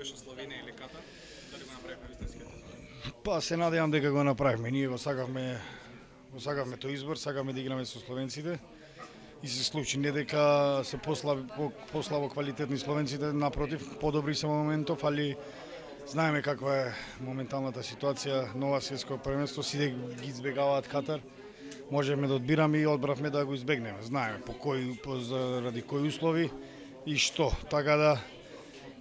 беше Словенија или Катар? Дали го направивме вистинскиот избор? Па се надевам дека го направивме. Ние го сакавме тој избор, сакавме да играме со словенците. И се случи, не дека се послабо квалитетни словенците, напротив, подобри се моментов, али знаеме каква е моменталната ситуација, нова светско првенство, сите ги избегаваат Катар. Можеме да одбираме и одбравме да го избегнеме. Знаеме заради кои услови и што. Така да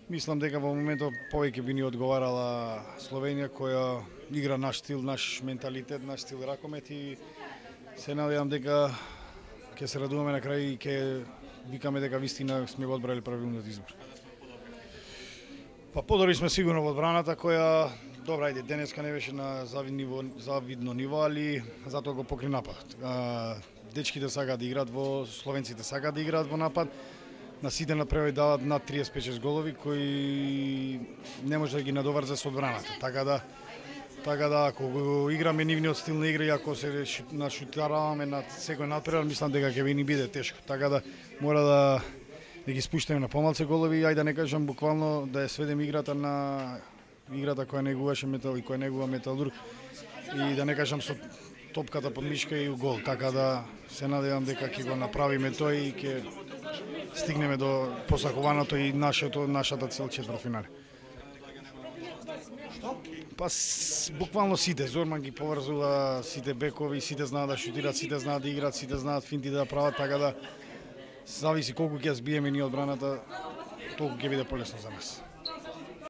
мислам дека во моментот повеќе би ни одговарала Словенија, која игра наш стил, наш менталитет, наш стил ракомет и се надевам дека ќе се радуваме на крај и ќе викаме дека вистина сме го одбрали правилниот избор. Па подобри сме сигурно во одбраната, која добра, ајде, денеска не беше на завидно ниво, али затоа го покри нападот. Дечките сакаат да играат словенците сакаат да играат во напад. На сите направи дават над 35 голови кои не може да ги надоврза со одбраната. Така да ако го играме нивниот стил на игра и ако се нашутараваме на секој надпревар, мислам дека ќе ни биде тешко. Така да мора да ги спуштаме на помалце голови и ајде да не кажам буквално да ја сведеме играта на играта која негуваше Метал и која негува Металург и да не кажам со топката под мишка и гол. Така да се надевам дека ќе го направиме тоа и ќе стигнеме до посакуваното и нашата цел четвртфинале. Па буквално сите, Зорман ги поврзува сите бекови, сите знаат да шутират, сите знаат да играат, сите знаат финти да прават, така да зависи колку ќе збиеме ние одбраната, толку ќе биде полесно за нас.